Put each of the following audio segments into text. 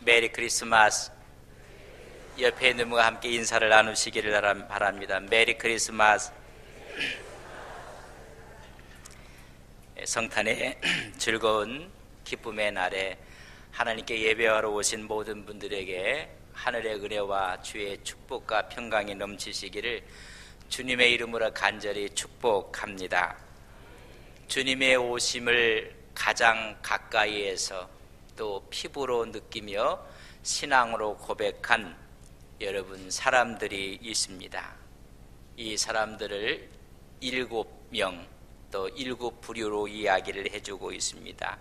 메리 크리스마스. 옆에 있는 분과 함께 인사를 나누시기를 바랍니다. 메리 크리스마스. 성탄의 즐거운 기쁨의 날에 하나님께 예배하러 오신 모든 분들에게 하늘의 은혜와 주의 축복과 평강이 넘치시기를 주님의 이름으로 간절히 축복합니다. 주님의 오심을 가장 가까이에서 또 피부로 느끼며 신앙으로 고백한 여러분 사람들이 있습니다. 이 사람들을 7명 또 7부류로 이야기를 해주고 있습니다.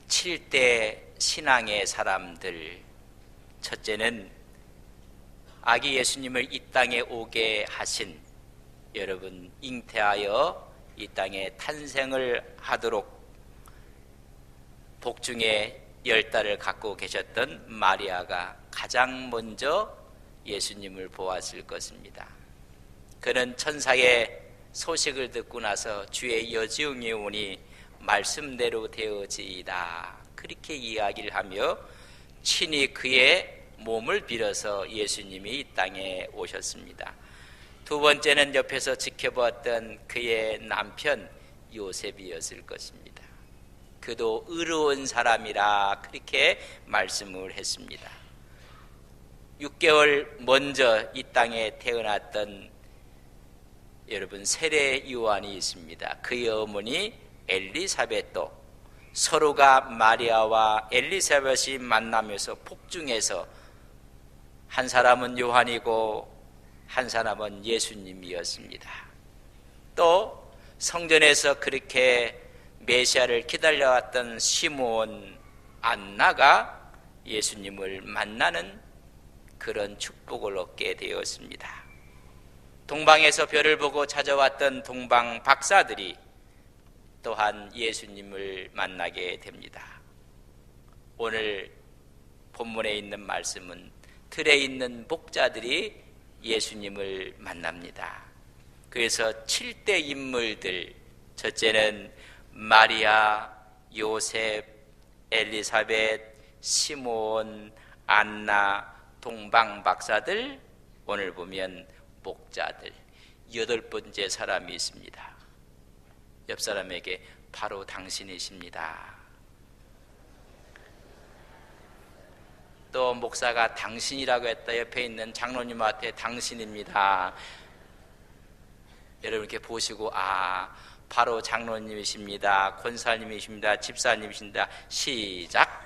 7대 신앙의 사람들. 첫째는 아기 예수님을 이 땅에 오게 하신 여러분, 잉태하여 이 땅에 탄생을 하도록 복중에 10달을 갖고 계셨던 마리아가 가장 먼저 예수님을 보았을 것입니다. 그는 천사의 소식을 듣고 나서 주의 여지웅이 오니 말씀대로 되어지이다, 그렇게 이야기를 하며 친히 그의 몸을 빌어서 예수님이 이 땅에 오셨습니다. 두 번째는 옆에서 지켜보았던 그의 남편 요셉이었을 것입니다. 그도 의로운 사람이라 그렇게 말씀을 했습니다. 6개월 먼저 이 땅에 태어났던 여러분 세례 요한이 있습니다. 그의 어머니 엘리사벳도 서로가 마리아와 엘리사벳이 만나면서 복중에서 한 사람은 요한이고 한 사람은 예수님이었습니다. 또 성전에서 그렇게 메시아를 기다려왔던 시므온 안나가 예수님을 만나는 그런 축복을 얻게 되었습니다. 동방에서 별을 보고 찾아왔던 동방 박사들이 또한 예수님을 만나게 됩니다. 오늘 본문에 있는 말씀은 들에 있는 목자들이 예수님을 만납니다. 그래서 7대 인물들, 첫째는 마리아, 요셉, 엘리사벳, 시므온, 안나, 동방 박사들, 오늘 보면 목자들, 8번째 사람이 있습니다. 옆 사람에게 바로 당신이십니다. 또 목사가 당신이라고 했다. 옆에 있는 장로님한테 당신입니다. 여러분 이렇게 보시고 바로 장로님이십니다. 권사님이십니다. 집사님이십니다. 시작.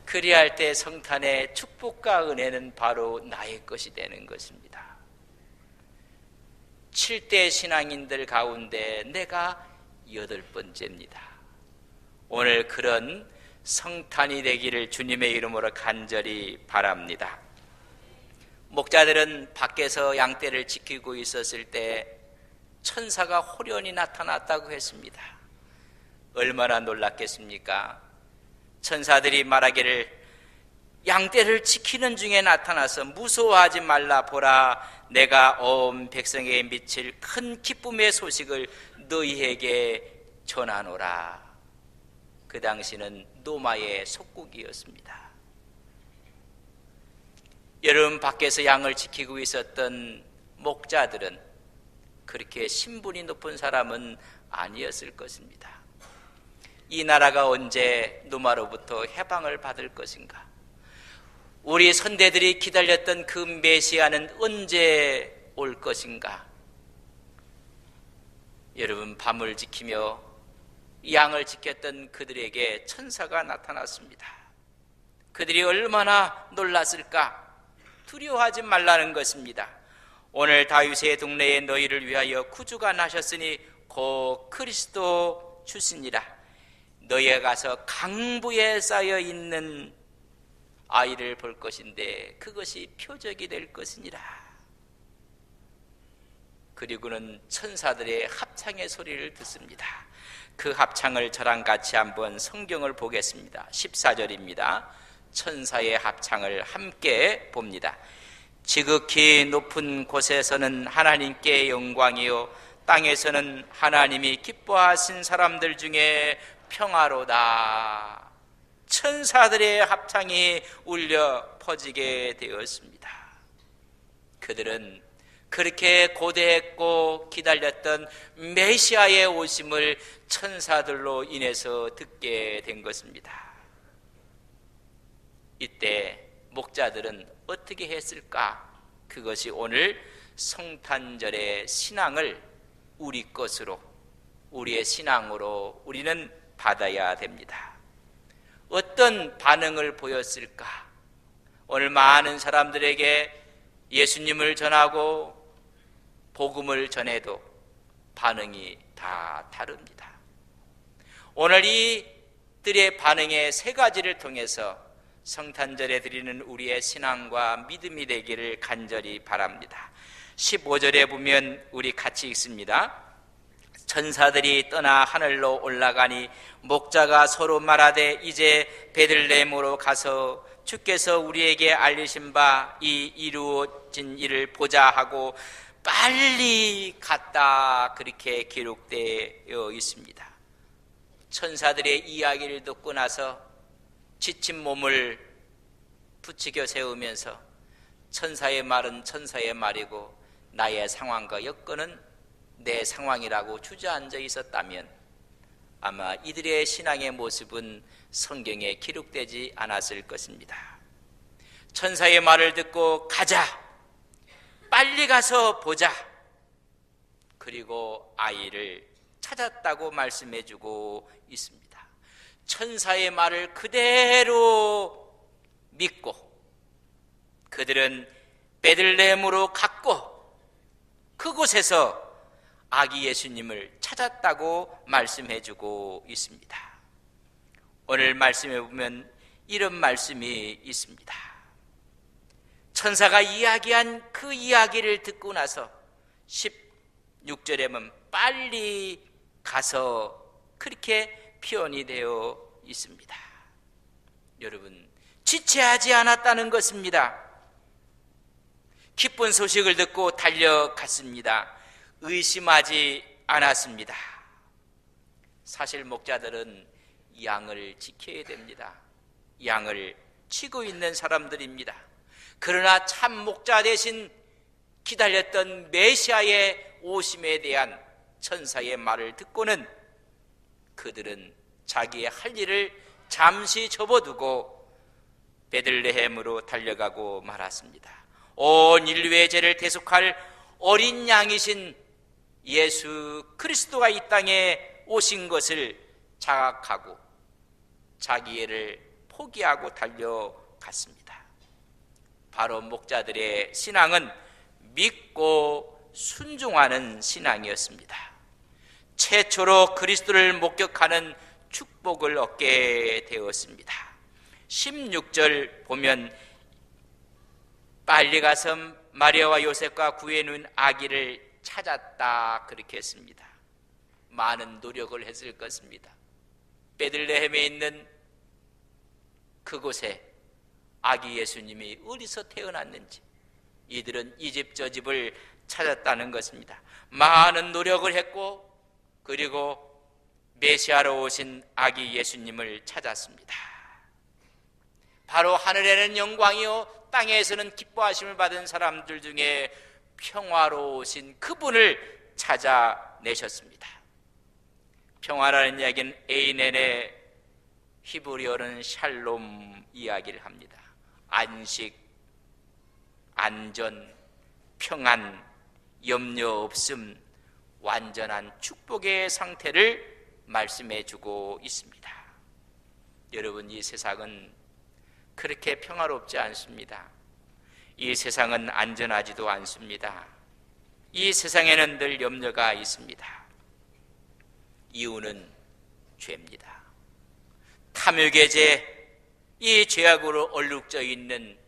그리할 때 성탄의 축복과 은혜는 바로 나의 것이 되는 것입니다. 7대 신앙인들 가운데 내가 8번째입니다. 오늘 그런 성탄이 되기를 주님의 이름으로 간절히 바랍니다. 목자들은 밖에서 양떼를 지키고 있었을 때 천사가 호련히 나타났다고 했습니다. 얼마나 놀랐겠습니까? 천사들이 말하기를 양떼를 지키는 중에 나타나서 무서워하지 말라, 보라 내가 온 백성에게 미칠 큰 기쁨의 소식을 너희에게 전하노라. 그 당시는 노마의 속국이었습니다. 여러분 밖에서 양을 지키고 있었던 목자들은 그렇게 신분이 높은 사람은 아니었을 것입니다. 이 나라가 언제 노마로부터 해방을 받을 것인가? 우리 선대들이 기다렸던 그 메시아는 언제 올 것인가? 여러분 밤을 지키며 양을 지켰던 그들에게 천사가 나타났습니다. 그들이 얼마나 놀랐을까? 두려워하지 말라는 것입니다. 오늘 다윗의 동네에 너희를 위하여 구주가 나셨으니 곧 그리스도 주시니라. 너희가 가서 강부에 쌓여 있는 아이를 볼 것인데 그것이 표적이 될 것이니라. 그리고는 천사들의 합창의 소리를 듣습니다. 그 합창을 저랑 같이 한번 성경을 보겠습니다. 14절입니다. 천사의 합창을 함께 봅니다. 지극히 높은 곳에서는 하나님께 영광이요 땅에서는 하나님이 기뻐하신 사람들 중에 평화로다. 천사들의 합창이 울려 퍼지게 되었습니다. 그들은 그렇게 고대했고 기다렸던 메시아의 오심을 천사들로 인해서 듣게 된 것입니다. 이때 목자들은 어떻게 했을까? 그것이 오늘 성탄절의 신앙을 우리 것으로, 우리의 신앙으로 우리는 받아야 됩니다. 어떤 반응을 보였을까? 오늘 많은 사람들에게 예수님을 전하고 복음을 전해도 반응이 다 다릅니다. 오늘 이들의 반응의 세 가지를 통해서 성탄절에 드리는 우리의 신앙과 믿음이 되기를 간절히 바랍니다. 15절에 보면 우리 같이 읽습니다. 천사들이 떠나 하늘로 올라가니 목자가 서로 말하되 이제 베들레헴으로 가서 주께서 우리에게 알리신 바 이 이루어진 일을 보자 하고 빨리 갔다. 그렇게 기록되어 있습니다. 천사들의 이야기를 듣고 나서 지친 몸을 부추겨 세우면서 천사의 말은 천사의 말이고 나의 상황과 여건은 내 상황이라고 주저앉아 있었다면 아마 이들의 신앙의 모습은 성경에 기록되지 않았을 것입니다. 천사의 말을 듣고 가자, 빨리 가서 보자, 그리고 아이를 찾았다고 말씀해주고 있습니다. 천사의 말을 그대로 믿고 그들은 베들레헴으로 갔고 그곳에서 아기 예수님을 찾았다고 말씀해주고 있습니다. 오늘 말씀에 보면 이런 말씀이 있습니다. 천사가 이야기한 그 이야기를 듣고 나서 16절에 보면 빨리 가서 그렇게 표현이 되어 있습니다. 여러분, 지체하지 않았다는 것입니다. 기쁜 소식을 듣고 달려갔습니다. 의심하지 않았습니다. 사실 목자들은 양을 지켜야 됩니다. 양을 치고 있는 사람들입니다. 그러나 참 목자 대신 기다렸던 메시아의 오심에 대한 천사의 말을 듣고는 그들은 자기의 할 일을 잠시 접어두고 베들레헴으로 달려가고 말았습니다. 온 인류의 죄를 대속할 어린 양이신 예수 그리스도가 이 땅에 오신 것을 자각하고 자기 일을 포기하고 달려갔습니다. 바로 목자들의 신앙은 믿고 순종하는 신앙이었습니다. 최초로 그리스도를 목격하는 축복을 얻게 되었습니다. 16절 보면 빨리 가서 마리아와 요셉과 구해놓은 아기를 찾았다 그렇게 했습니다. 많은 노력을 했을 것입니다. 베들레헴에 있는 그곳에 아기 예수님이 어디서 태어났는지 이들은 이 집 저 집을 찾았다는 것입니다. 많은 노력을 했고 그리고 메시아로 오신 아기 예수님을 찾았습니다. 바로 하늘에는 영광이요 땅에서는 기뻐하심을 받은 사람들 중에 평화로우신 그분을 찾아내셨습니다. 평화라는 이야기는 에이넨의 히브리어는 샬롬 이야기를 합니다. 안식, 안전, 평안, 염려 없음, 완전한 축복의 상태를 말씀해주고 있습니다. 여러분, 이 세상은 그렇게 평화롭지 않습니다. 이 세상은 안전하지도 않습니다. 이 세상에는 늘 염려가 있습니다. 이유는 죄입니다. 탐욕의 죄, 이 죄악으로 얼룩져 있는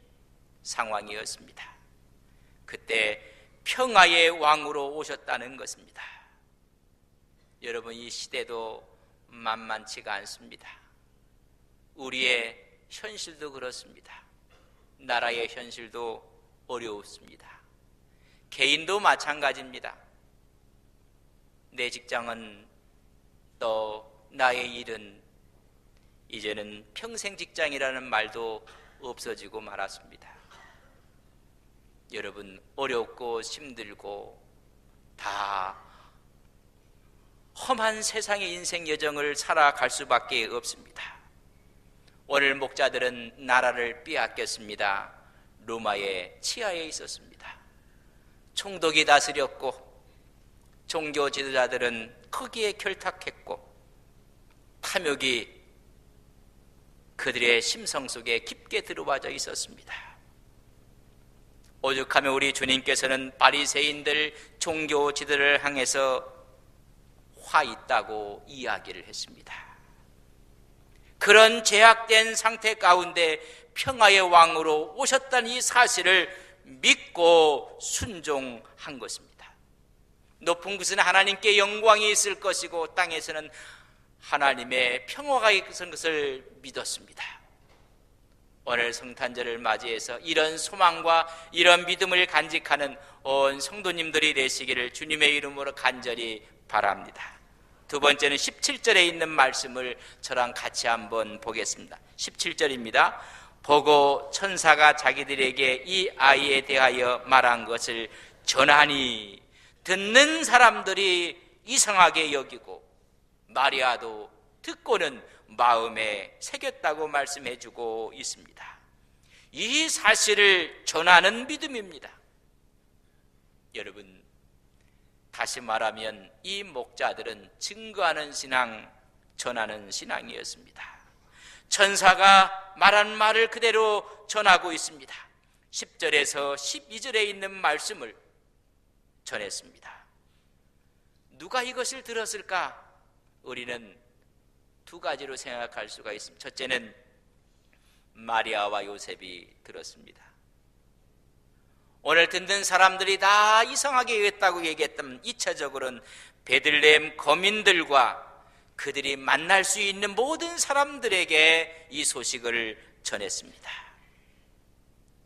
상황이었습니다. 그때 평화의 왕으로 오셨다는 것입니다. 여러분, 이 시대도 만만치가 않습니다. 우리의 현실도 그렇습니다. 나라의 현실도 어려웠습니다. 개인도 마찬가지입니다. 내 직장은 또 나의 일은 이제는 평생 직장이라는 말도 없어지고 말았습니다. 여러분, 어렵고 힘들고 다 험한 세상의 인생 여정을 살아갈 수밖에 없습니다. 오늘 목자들은 나라를 빼앗겼습니다. 로마의 치하에 있었습니다. 총독이 다스렸고 종교 지도자들은 거기에 결탁했고 탐욕이 그들의 심성 속에 깊게 들어와져 있었습니다. 오죽하면 우리 주님께서는 바리새인들 종교 지도를 향해서 화 있다고 이야기를 했습니다. 그런 제약된 상태 가운데 평화의 왕으로 오셨다는 이 사실을 믿고 순종한 것입니다. 높은 곳은 하나님께 영광이 있을 것이고 땅에서는 하나님의 평화가 있을 것을 믿었습니다. 오늘 성탄절을 맞이해서 이런 소망과 이런 믿음을 간직하는 온 성도님들이 되시기를 주님의 이름으로 간절히 바랍니다. 두 번째는 17절에 있는 말씀을 저랑 같이 한번 보겠습니다. 17절입니다. 보고 천사가 자기들에게 이 아이에 대하여 말한 것을 전하니 듣는 사람들이 이상하게 여기고 마리아도 듣고는 마음에 새겼다고 말씀해주고 있습니다. 이 사실을 전하는 믿음입니다. 여러분, 다시 말하면 이 목자들은 증거하는 신앙, 전하는 신앙이었습니다. 천사가 말한 말을 그대로 전하고 있습니다. 10절에서 12절에 있는 말씀을 전했습니다. 누가 이것을 들었을까? 우리는 두 가지로 생각할 수가 있습니다. 첫째는 마리아와 요셉이 들었습니다. 오늘 듣는 사람들이 다 이상하게 여겼다고 얘기했다면 2차적으로는 베들레헴 거민들과 그들이 만날 수 있는 모든 사람들에게 이 소식을 전했습니다.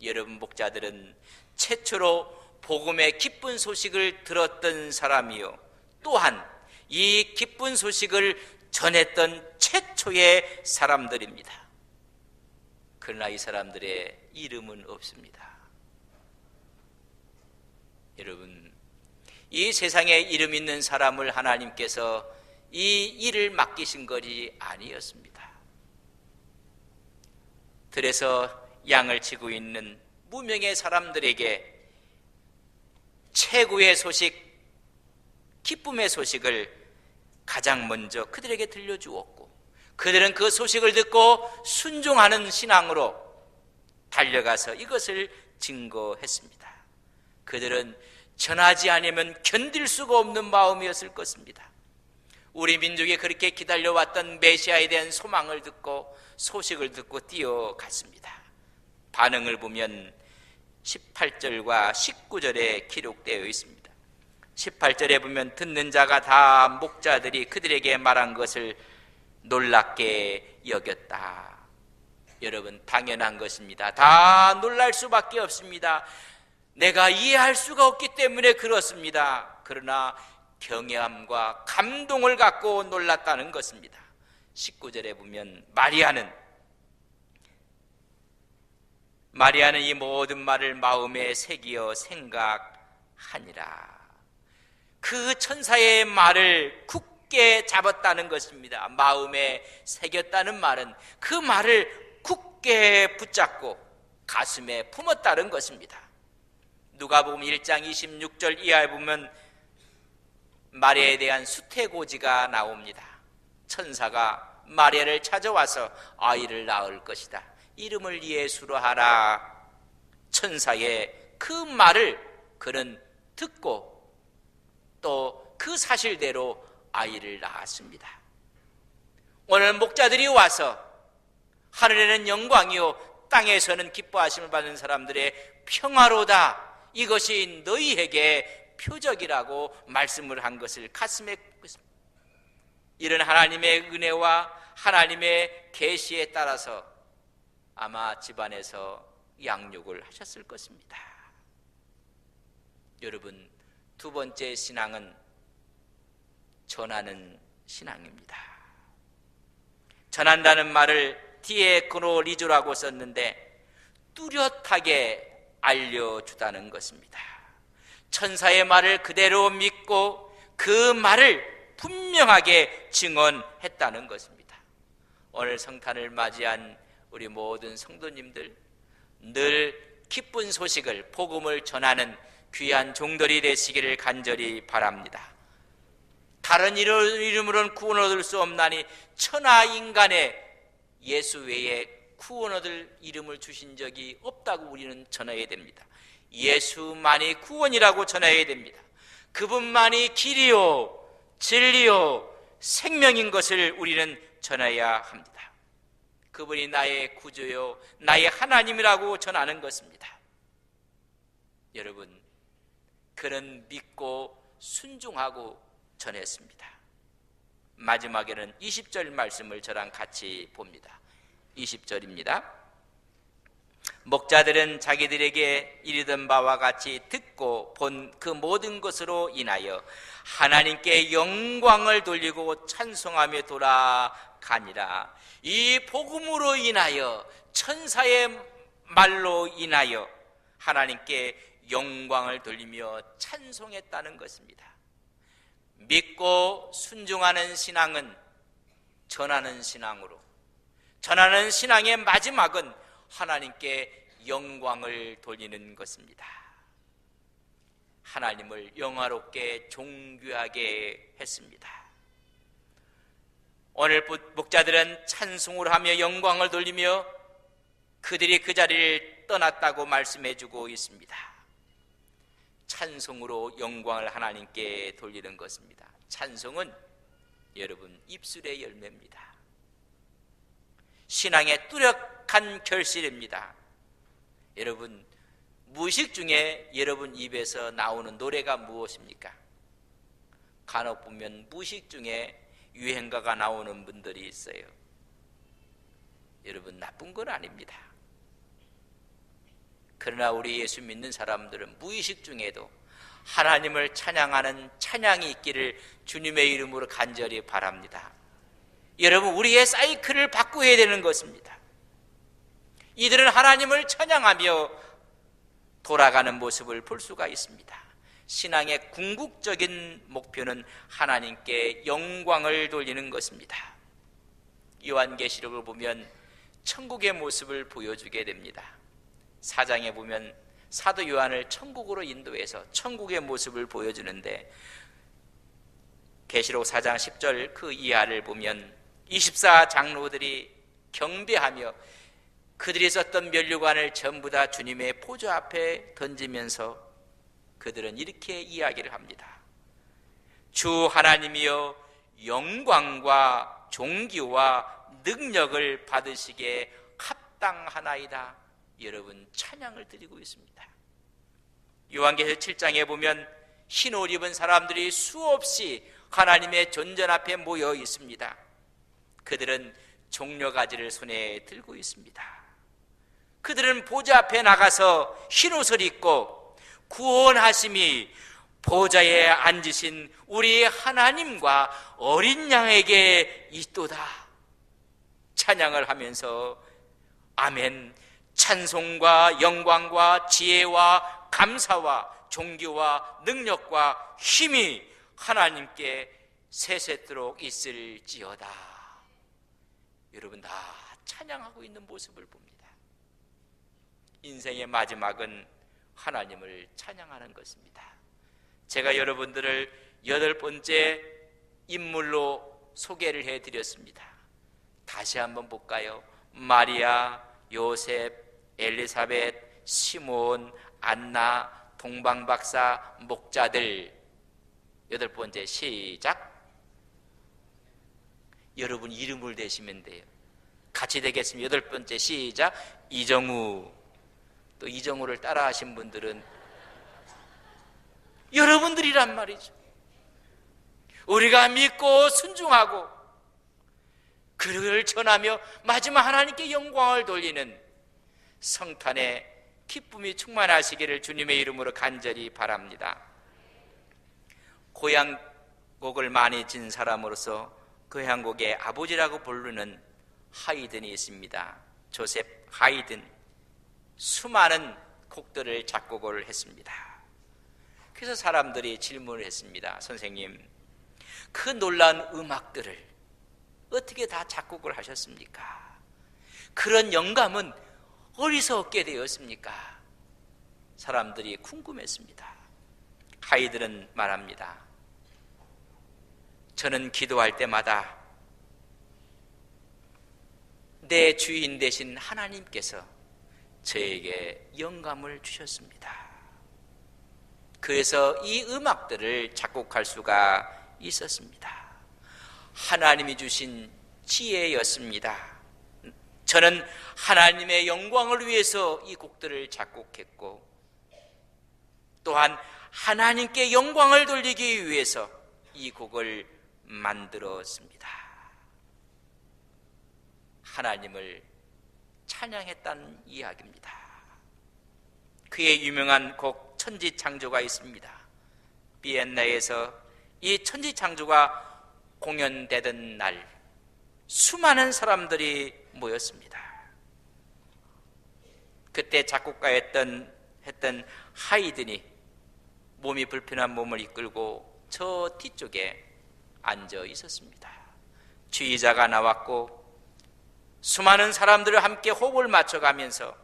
여러분, 목자들은 최초로 복음의 기쁜 소식을 들었던 사람이요, 또한 이 기쁜 소식을 전했던 최초의 사람들입니다. 그러나 이 사람들의 이름은 없습니다. 여러분, 이 세상에 이름 있는 사람을 하나님께서 이 일을 맡기신 것이 아니었습니다. 들에서 양을 치고 있는 무명의 사람들에게 최고의 소식, 기쁨의 소식을 가장 먼저 그들에게 들려주었고, 그들은 그 소식을 듣고 순종하는 신앙으로 달려가서 이것을 증거했습니다. 그들은 전하지 않으면 견딜 수가 없는 마음이었을 것입니다. 우리 민족이 그렇게 기다려왔던 메시아에 대한 소망을 듣고 소식을 듣고 뛰어갔습니다. 반응을 보면 18절과 19절에 기록되어 있습니다. 18절에 보면 듣는 자가 다 목자들이 그들에게 말한 것을 놀랍게 여겼다. 여러분, 당연한 것입니다. 다 놀랄 수밖에 없습니다. 내가 이해할 수가 없기 때문에 그렇습니다. 그러나 경외함과 감동을 갖고 놀랐다는 것입니다. 19절에 보면 마리아는 이 모든 말을 마음에 새기어 생각하니라. 그 천사의 말을 굳게 잡았다는 것입니다. 마음에 새겼다는 말은 그 말을 굳게 붙잡고 가슴에 품었다는 것입니다. 누가복음 1장 26절 이하에 보면 마리아에 대한 수태고지가 나옵니다. 천사가 마리아를 찾아와서 아이를 낳을 것이다, 이름을 예수로 하라. 천사의 그 말을 그는 듣고 또 그 사실대로 아이를 낳았습니다. 오늘 목자들이 와서 하늘에는 영광이요 땅에서는 기뻐하심을 받는 사람들의 평화로다, 이것이 너희에게 표적이라고 말씀을 한 것을 가슴에 묻고 있습니다. 이런 하나님의 은혜와 하나님의 계시에 따라서 아마 집안에서 양육을 하셨을 것입니다. 여러분, 두 번째 신앙은 전하는 신앙입니다. 전한다는 말을 디에크노리조라고 썼는데 뚜렷하게 알려주다는 것입니다. 천사의 말을 그대로 믿고 그 말을 분명하게 증언했다는 것입니다. 오늘 성탄을 맞이한 우리 모든 성도님들, 늘 기쁜 소식을, 복음을 전하는 귀한 종들이 되시기를 간절히 바랍니다. 다른 이름으로는 구원 얻을 수 없나니 천하 인간의 예수 외에 구원 얻을 이름을 주신 적이 없다고 우리는 전해야 됩니다. 예수만이 구원이라고 전해야 됩니다. 그분만이 길이요 진리요 생명인 것을 우리는 전해야 합니다. 그분이 나의 구주요 나의 하나님이라고 전하는 것입니다. 여러분, 그는 믿고 순종하고 전했습니다. 마지막에는 20절 말씀을 저랑 같이 봅니다. 20절입니다. 목자들은 자기들에게 이르던 바와 같이 듣고 본 그 모든 것으로 인하여 하나님께 영광을 돌리고 찬송하며 돌아가니라. 이 복음으로 인하여, 천사의 말로 인하여 하나님께 영광을 돌리며 찬송했다는 것입니다. 믿고 순종하는 신앙은 전하는 신앙으로, 전하는 신앙의 마지막은 하나님께 영광을 돌리는 것입니다. 하나님을 영화롭게 존귀하게 했습니다. 오늘 목자들은 찬송을 하며 영광을 돌리며 그들이 그 자리를 떠났다고 말씀해주고 있습니다. 찬송으로 영광을 하나님께 돌리는 것입니다. 찬송은 여러분 입술의 열매입니다. 신앙의 뚜렷한 결실입니다. 여러분, 무의식 중에 여러분 입에서 나오는 노래가 무엇입니까? 간혹 보면 무의식 중에 유행가가 나오는 분들이 있어요. 여러분, 나쁜 건 아닙니다. 그러나 우리 예수 믿는 사람들은 무의식 중에도 하나님을 찬양하는 찬양이 있기를 주님의 이름으로 간절히 바랍니다. 여러분, 우리의 사이클을 바꾸어야 되는 것입니다. 이들은 하나님을 찬양하며 돌아가는 모습을 볼 수가 있습니다. 신앙의 궁극적인 목표는 하나님께 영광을 돌리는 것입니다. 요한계시록을 보면 천국의 모습을 보여주게 됩니다. 4장에 보면 사도 요한을 천국으로 인도해서 천국의 모습을 보여주는데, 계시록 4장 10절 그 이하를 보면 24장로들이 경배하며 그들이 썼던 면류관을 전부 다 주님의 보좌 앞에 던지면서 그들은 이렇게 이야기를 합니다. 주 하나님이여, 영광과 존귀와 능력을 받으시기에 합당하나이다. 여러분, 찬양을 드리고 있습니다. 요한계시록 7장에 보면 흰 옷 입은 사람들이 수없이 하나님의 존전 앞에 모여 있습니다. 그들은 종려가지를 손에 들고 있습니다. 그들은 보좌 앞에 나가서 흰 옷을 입고 구원하심이 보좌에 앉으신 우리 하나님과 어린 양에게 있도다 찬양을 하면서 아멘, 찬송과 영광과 지혜와 감사와 존귀와 능력과 힘이 하나님께 세세토록 있을지어다. 여러분, 다 찬양하고 있는 모습을 봅니다. 인생의 마지막은 하나님을 찬양하는 것입니다. 제가 여러분들을 8번째 인물로 소개를 해드렸습니다. 다시 한번 볼까요? 마리아, 요셉, 엘리사벳, 시몬, 안나, 동방박사, 목자들. 8번째 시작. 여러분 이름을 대시면 돼요. 같이 되겠습니다. 8번째 시작. 이정우. 또 이정우를 따라 하신 분들은 여러분들이란 말이죠. 우리가 믿고 순종하고 그를 전하며 마지막 하나님께 영광을 돌리는 성탄의 기쁨이 충만하시기를 주님의 이름으로 간절히 바랍니다. 고향곡을 많이 진 사람으로서 고향곡의 아버지라고 부르는 하이든이 있습니다. 조셉 하이든. 수많은 곡들을 작곡을 했습니다. 그래서 사람들이 질문을 했습니다. 선생님, 그 놀라운 음악들을 어떻게 다 작곡을 하셨습니까? 그런 영감은 어디서 얻게 되었습니까? 사람들이 궁금했습니다. 하이든은 말합니다. 저는 기도할 때마다 내 주인 되신 하나님께서 저에게 영감을 주셨습니다. 그래서 이 음악들을 작곡할 수가 있었습니다. 하나님이 주신 지혜였습니다. 저는 하나님의 영광을 위해서 이 곡들을 작곡했고, 또한 하나님께 영광을 돌리기 위해서 이 곡을 만들었습니다. 하나님을 찬양했다는 이야기입니다. 그의 유명한 곡 천지창조가 있습니다. 비엔나에서 이 천지창조가 공연되던 날 수많은 사람들이 모였습니다. 그때 작곡가였던 하이든이 몸이 불편한 몸을 이끌고 저 뒤쪽에 앉아 있었습니다. 지휘자가 나왔고 수많은 사람들을 함께 호흡을 맞춰가면서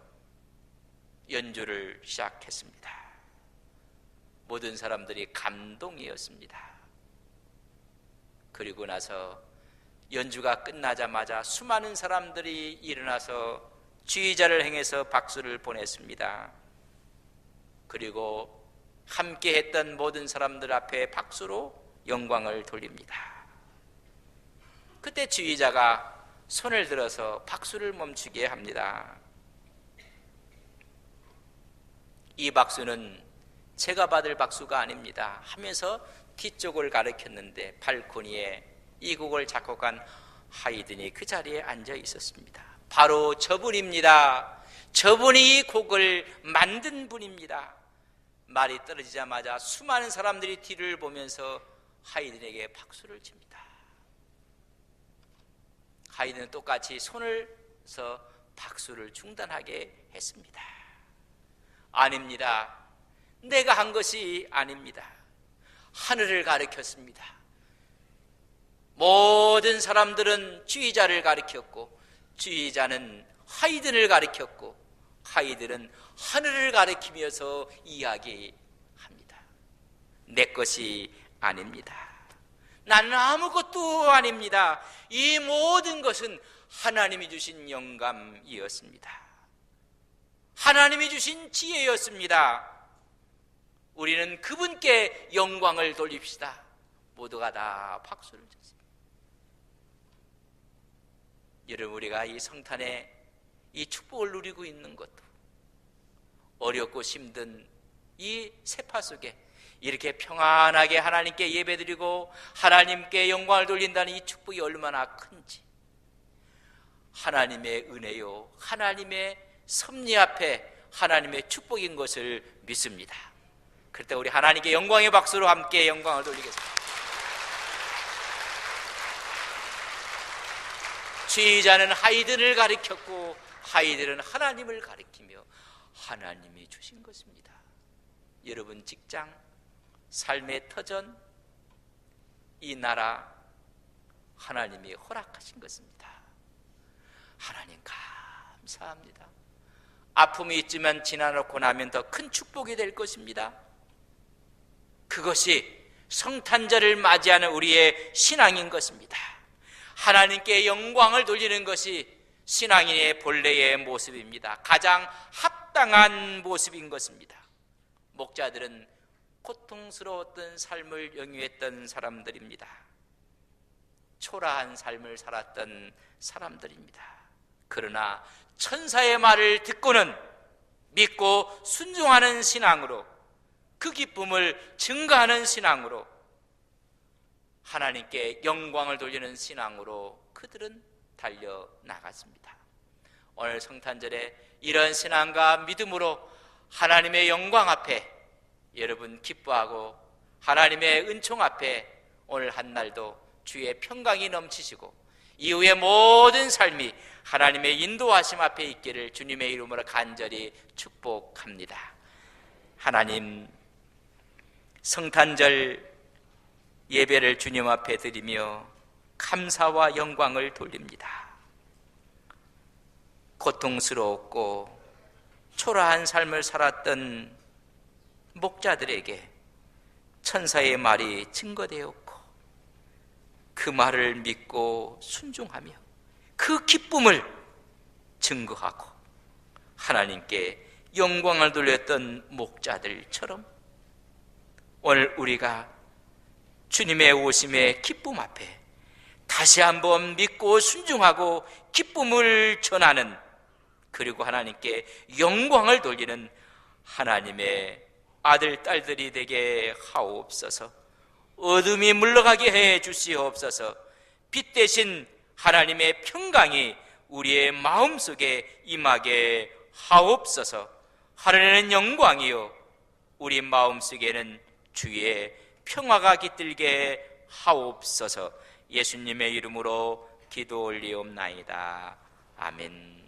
연주를 시작했습니다. 모든 사람들이 감동이었습니다. 그리고 나서 연주가 끝나자마자 수많은 사람들이 일어나서 지휘자를 향해서 박수를 보냈습니다. 그리고 함께 했던 모든 사람들 앞에 박수로 영광을 돌립니다. 그때 지휘자가 손을 들어서 박수를 멈추게 합니다. 이 박수는 제가 받을 박수가 아닙니다 하면서 뒤쪽을 가리켰는데 발코니에 이 곡을 작곡한 하이든이 그 자리에 앉아 있었습니다. 바로 저분입니다. 저분이 이 곡을 만든 분입니다. 말이 떨어지자마자 수많은 사람들이 뒤를 보면서 하이든에게 박수를 칩니다. 하이든은 똑같이 손을 서 박수를 중단하게 했습니다. 아닙니다. 내가 한 것이 아닙니다. 하늘을 가리켰습니다. 모든 사람들은 지휘자를 가리켰고 지휘자는 하이든을 가리켰고 하이든은 하늘을 가리키면서 이야기합니다. 내 것이 아닙니다. 나는 아무것도 아닙니다. 이 모든 것은 하나님이 주신 영감이었습니다. 하나님이 주신 지혜였습니다. 우리는 그분께 영광을 돌립시다. 모두가 다 박수를 쳤습니다. 여러분, 우리가 이 성탄에 이 축복을 누리고 있는 것도 어렵고 힘든 이 세파 속에 이렇게 평안하게 하나님께 예배드리고 하나님께 영광을 돌린다는 이 축복이 얼마나 큰지, 하나님의 은혜요, 하나님의 섭리 앞에 하나님의 축복인 것을 믿습니다. 그럴 때 우리 하나님께 영광의 박수로 함께 영광을 돌리겠습니다. 지휘자는 하이든을 가리켰고 하이든은 하나님을 가리키며 하나님이 주신 것입니다. 여러분, 직장, 삶의 터전, 이 나라 하나님이 허락하신 것입니다. 하나님 감사합니다. 아픔이 있지만 지나놓고 나면 더 큰 축복이 될 것입니다. 그것이 성탄절을 맞이하는 우리의 신앙인 것입니다. 하나님께 영광을 돌리는 것이 신앙인의 본래의 모습입니다. 가장 합당한 모습인 것입니다. 목자들은 고통스러웠던 삶을 영위했던 사람들입니다. 초라한 삶을 살았던 사람들입니다. 그러나 천사의 말을 듣고는 믿고 순종하는 신앙으로, 그 기쁨을 증가하는 신앙으로, 하나님께 영광을 돌리는 신앙으로 그들은 달려나갔습니다. 오늘 성탄절에 이런 신앙과 믿음으로 하나님의 영광 앞에 여러분 기뻐하고 하나님의 은총 앞에 오늘 한 날도 주의 평강이 넘치시고 이후의 모든 삶이 하나님의 인도하심 앞에 있기를 주님의 이름으로 간절히 축복합니다. 하나님, 성탄절 예배를 주님 앞에 드리며 감사와 영광을 돌립니다. 고통스럽고 초라한 삶을 살았던 목자들에게 천사의 말이 증거되었고 그 말을 믿고 순종하며 그 기쁨을 증거하고 하나님께 영광을 돌렸던 목자들처럼 오늘 우리가 주님의 오심의 기쁨 앞에 다시 한번 믿고 순종하고 기쁨을 전하는, 그리고 하나님께 영광을 돌리는 하나님의 아들, 딸들이 되게 하옵소서. 어둠이 물러가게 해 주시옵소서. 빛 대신 하나님의 평강이 우리의 마음속에 임하게 하옵소서. 하늘에는 영광이요 우리 마음속에는 주의 평화가 깃들게 하옵소서. 예수님의 이름으로 기도 올리옵나이다. 아멘.